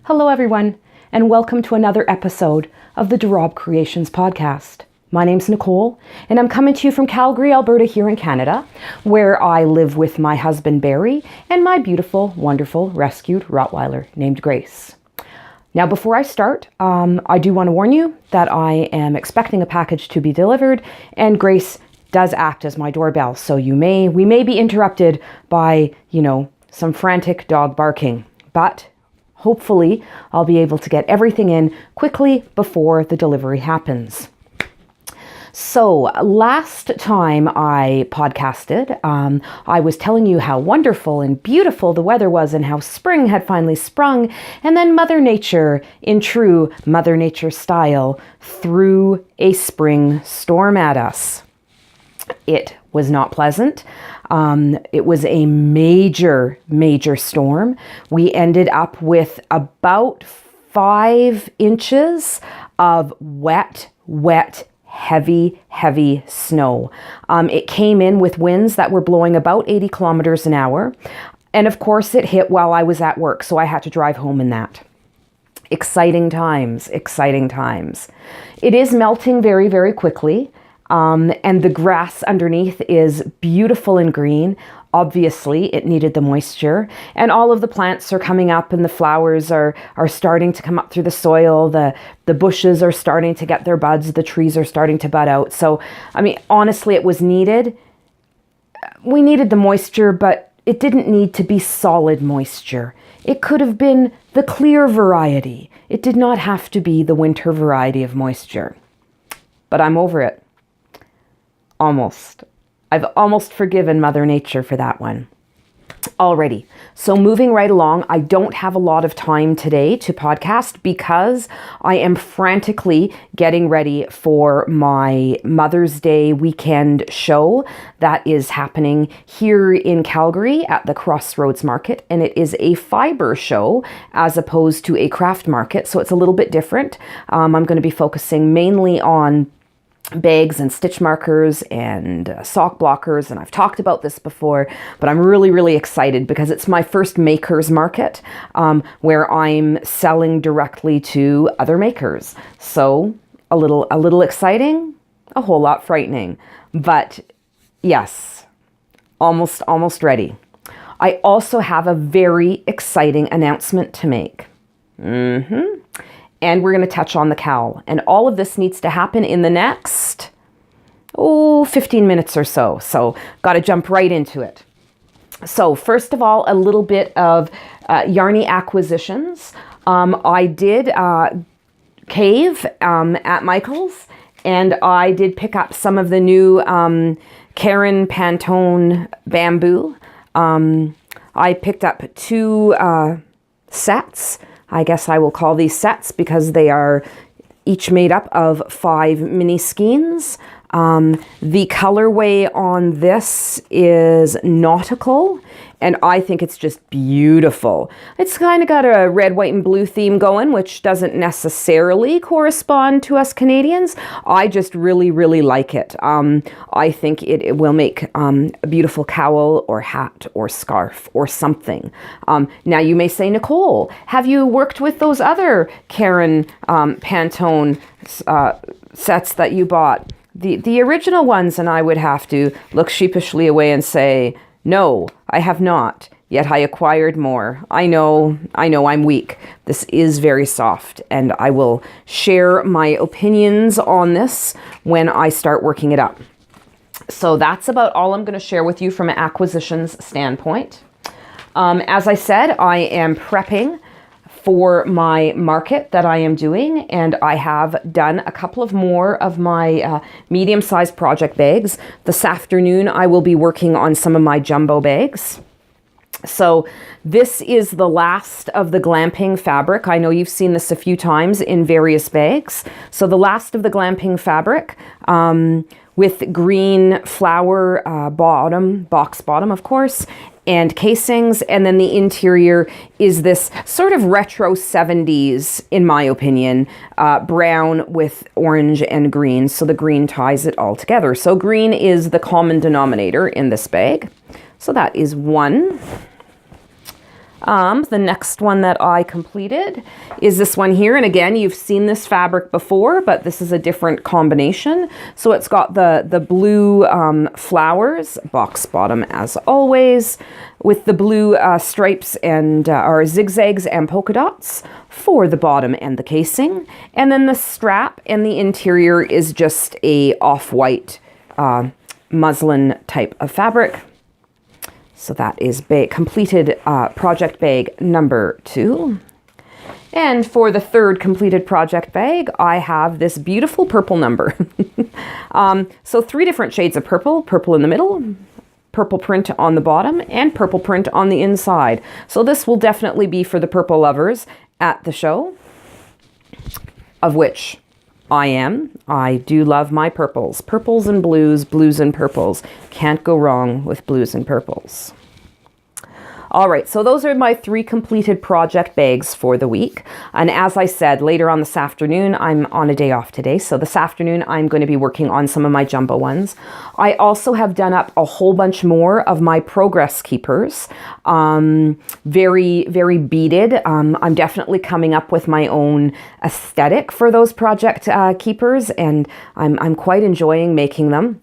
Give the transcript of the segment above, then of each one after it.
Hello everyone, and welcome to another episode of the Rabe Creations podcast. My name's Nicole, and I'm coming to you from Calgary, Alberta here in Canada, where I live with my husband Barry and my beautiful, wonderful rescued Rottweiler named Grace. Now before I start, I do want to warn you that I am expecting a package to be delivered, and Grace does act as my doorbell, so we may be interrupted by, some frantic dog barking, but hopefully, I'll be able to get everything in quickly before the delivery happens. So last time I podcasted, I was telling you how wonderful and beautiful the weather was and how spring had finally sprung. And then Mother Nature, in true Mother Nature style, threw a spring storm at us. It was not pleasant. It was a major, major storm. We ended up with about 5 inches of wet, heavy snow. It came in with winds that were blowing about 80 kilometers an hour. And of course, it hit while I was at work, so I had to drive home in that. Exciting times. It is melting very, very quickly. And the grass underneath is beautiful and green. Obviously, it needed the moisture, and all of the plants are coming up and the flowers are starting to come up through the soil. The bushes are starting to get their buds. The trees are starting to bud out. So, honestly, it was needed. We needed the moisture, but it didn't need to be solid moisture. It could have been the clear variety. It did not have to be the winter variety of moisture. But I'm over it. Almost. I've almost forgiven Mother Nature for that one. Alrighty. So moving right along, I don't have a lot of time today to podcast because I am frantically getting ready for my Mother's Day weekend show that is happening here in Calgary at the Crossroads Market. And it is a fiber show as opposed to a craft market. So it's a little bit different. I'm going to be focusing mainly on bags and stitch markers and sock blockers, and I've talked about this before, but I'm really excited because it's my first makers market where I'm selling directly to other makers. So a little exciting, a whole lot frightening, but yes, almost ready. I also have a very exciting announcement to make. And we're going to touch on the cowl. And all of this needs to happen in the next, 15 minutes or so. So got to jump right into it. So first of all, a little bit of Yarny acquisitions. I did cave at Michael's, and I did pick up some of the new Karen Pantone bamboo. I picked up 2 sets. I guess I will call these sets because they are each made up of 5 mini skeins. The colorway on this is nautical, and I think it's just beautiful. It's kind of got a red, white, and blue theme going, which doesn't necessarily correspond to us Canadians. I just really like it. I think it will make a beautiful cowl or hat or scarf or something. Now you may say, Nicole, have you worked with those other Karen Pantone sets that you bought? The original ones? And I would have to look sheepishly away and say, no, I have not. Yet I acquired more. I know I'm weak. This is very soft, and I will share my opinions on this when I start working it up. So that's about all I'm going to share with you from an acquisitions standpoint. As I said, I am prepping for my market that I am doing, and I have done a couple of more of my medium-sized project bags. This afternoon, I will be working on some of my jumbo bags. So this is the last of the glamping fabric. I know you've seen this a few times in various bags. So the last of the glamping fabric with green flower box bottom, of course, and casings, and then the interior is this sort of retro 70s, in my opinion, brown with orange and green. So the green ties it all together. So green is the common denominator in this bag. So that is one. The next one that I completed is this one here. And again, you've seen this fabric before, but this is a different combination. So it's got the blue flowers, box bottom as always, with the blue stripes and or zigzags and polka dots for the bottom and the casing. And then the strap and the interior is just a off-white muslin type of fabric. So that is completed project bag number 2. And for the third completed project bag, I have this beautiful purple number. So 3 different shades of purple, purple in the middle, purple print on the bottom, and purple print on the inside. So this will definitely be for the purple lovers at the show, of which I am. I do love my purples. Purples and blues, blues and purples. Can't go wrong with blues and purples. All right, so those are my 3 completed project bags for the week. And as I said, later on this afternoon, I'm on a day off today. So this afternoon, I'm going to be working on some of my jumbo ones. I also have done up a whole bunch more of my progress keepers. Very, very beaded. I'm definitely coming up with my own aesthetic for those project keepers, and I'm quite enjoying making them.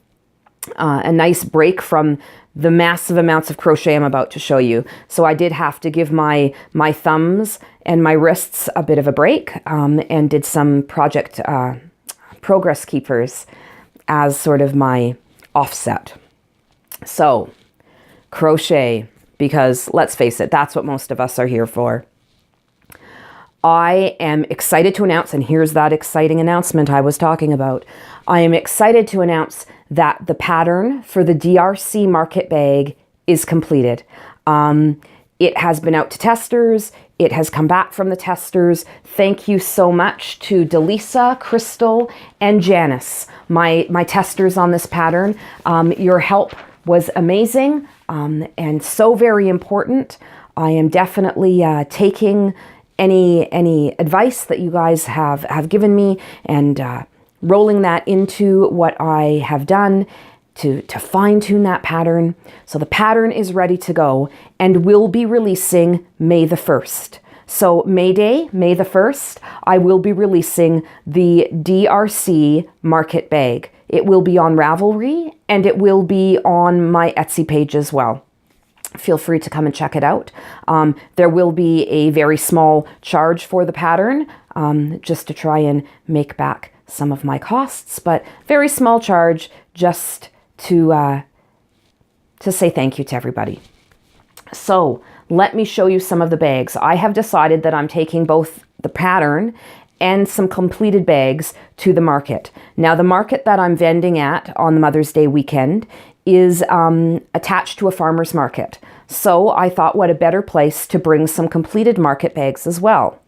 A nice break from the massive amounts of crochet I'm about to show you. So I did have to give my thumbs and my wrists a bit of a break, and did some project progress keepers as sort of my offset. So crochet, because let's face it, that's what most of us are here for. I am excited to announce, and here's that exciting announcement I was talking about. I am excited to announce that the pattern for the DRC market bag is completed. It has been out to testers. It has come back from the testers. Thank you so much to Delisa, Crystal, and Janice, my testers on this pattern. Your help was amazing, and so very important. I am definitely taking any advice that you guys have given me and rolling that into what I have done to fine-tune that pattern. So the pattern is ready to go and will be releasing May the 1st. So May Day, May the 1st, I will be releasing the DRC market bag. It will be on Ravelry and it will be on my Etsy page as well. Feel free to come and check it out. There will be a very small charge for the pattern, just to try and make back some of my costs, but very small charge just to say thank you to everybody. So let me show you some of the bags. I have decided that I'm taking both the pattern and some completed bags to the market. Now, the market that I'm vending at on the Mother's Day weekend is attached to a farmer's market. So I thought, what a better place to bring some completed market bags as well.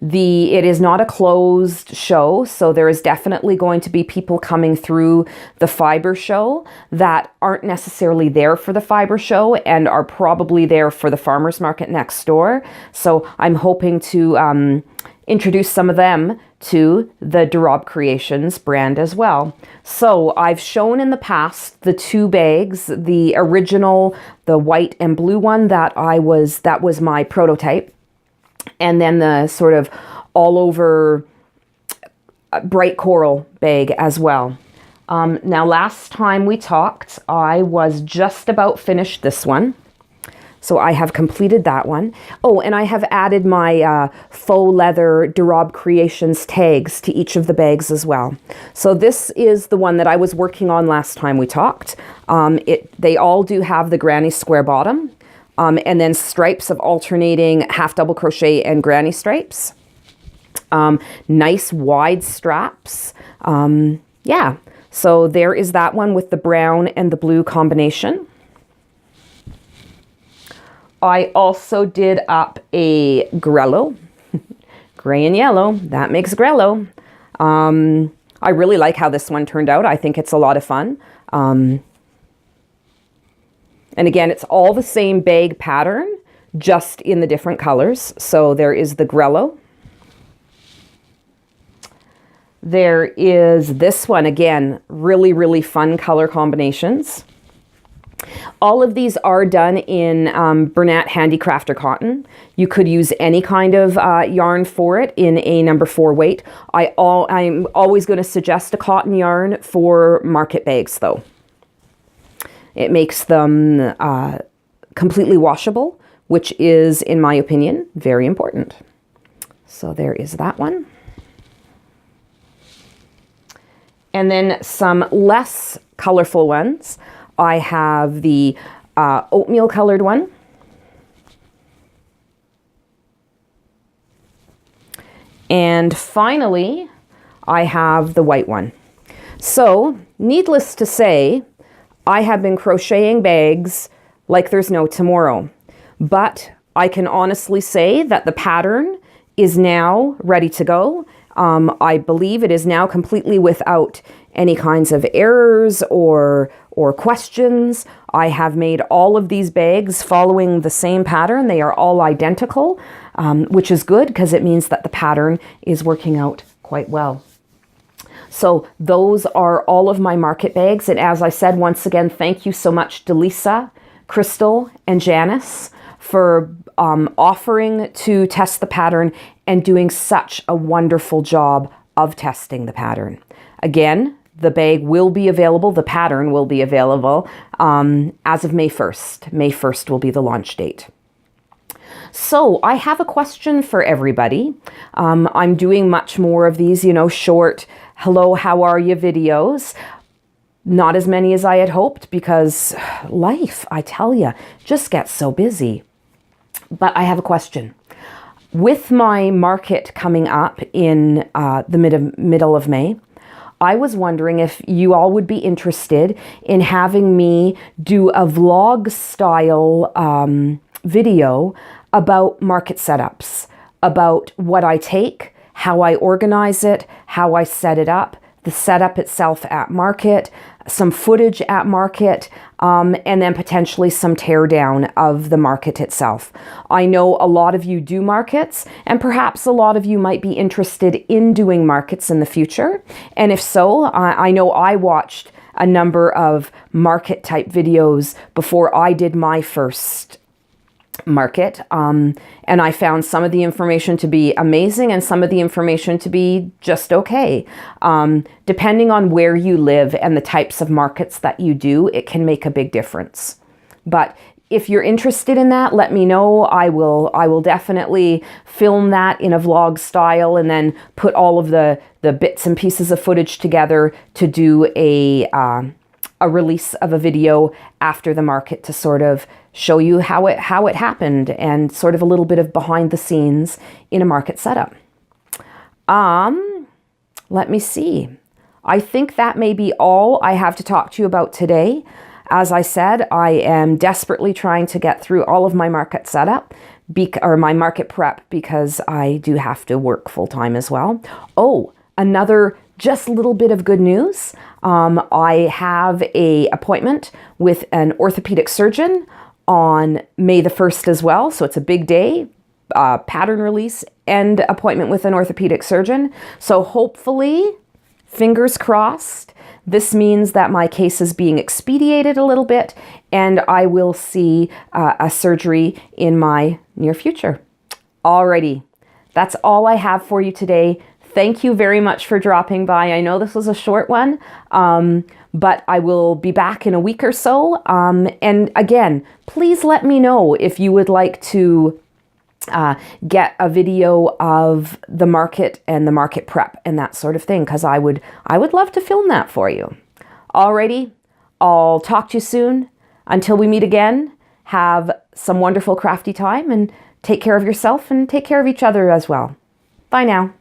It is not a closed show, so there is definitely going to be people coming through the fiber show that aren't necessarily there for the fiber show and are probably there for the farmer's market next door. So I'm hoping to introduce some of them to the Rabe Creations brand as well. So I've shown in the past the 2 bags, the original, the white and blue one that was my prototype, and then the sort of all over bright coral bag as well. Now, last time we talked, I was just about finished this one. So I have completed that one. Oh, and I have added my faux leather Rabe Creations tags to each of the bags as well. So this is the one that I was working on last time we talked. They all do have the granny square bottom, and then stripes of alternating half double crochet and granny stripes. Nice wide straps. Yeah, so there is that one with the brown and the blue combination. I also did up a grello, gray and yellow. That makes grello. I really like how this one turned out. I think it's a lot of fun. And again, it's all the same bag pattern, just in the different colors. So there is the grello. There is this one, again, really, really fun color combinations. All of these are done in Bernat Handicrafter cotton. You could use any kind of yarn for it in a number 4 weight. I'm always going to suggest a cotton yarn for market bags though. It makes them completely washable, which is, in my opinion, very important. So there is that one. And then some less colorful ones. I have the oatmeal colored one. And finally, I have the white one. So, needless to say, I have been crocheting bags like there's no tomorrow. But I can honestly say that the pattern is now ready to go. I believe it is now completely without any kinds of errors or questions. I have made all of these bags following the same pattern. They are all identical, which is good because it means that the pattern is working out quite well. So those are all of my market bags. And as I said, once again, thank you so much to Lisa, Crystal, and Janice for offering to test the pattern and doing such a wonderful job of testing the pattern. Again, the bag will be available, the pattern will be available as of May 1st. May 1st will be the launch date. So I have a question for everybody. I'm doing much more of these, short, hello, how are you videos. Not as many as I had hoped because life, I tell you, just gets so busy. But I have a question. With my market coming up in the middle of May, I was wondering if you all would be interested in having me do a vlog style video about market setups, about what I take, how I organize it, how I set it up, the setup itself at market, some footage at market, and then potentially some teardown of the market itself. I know a lot of you do markets, and perhaps a lot of you might be interested in doing markets in the future. And if so, I know I watched a number of market type videos before I did my first market, and I found some of the information to be amazing and some of the information to be just okay. Depending on where you live and the types of markets that you do, it can make a big difference. But if you're interested in that, let me know. I will definitely film that in a vlog style and then put all of the bits and pieces of footage together to do a release of a video after the market to sort of show you how it happened and sort of a little bit of behind the scenes in a market setup. Let me see. I think that may be all I have to talk to you about today. As I said, I am desperately trying to get through all of my market setup or my market prep because I do have to work full time as well. Oh, another just little bit of good news. I have an appointment with an orthopedic surgeon on May the 1st as well. So it's a big day, pattern release and appointment with an orthopedic surgeon. So hopefully, fingers crossed, this means that my case is being expedited a little bit and I will see a surgery in my near future. Alrighty, that's all I have for you today. Thank you very much for dropping by. I know this was a short one, but I will be back in a week or so. And again, please let me know if you would like to get a video of the market and the market prep and that sort of thing, because I would love to film that for you. Alrighty, I'll talk to you soon. Until we meet again, have some wonderful crafty time and take care of yourself and take care of each other as well. Bye now.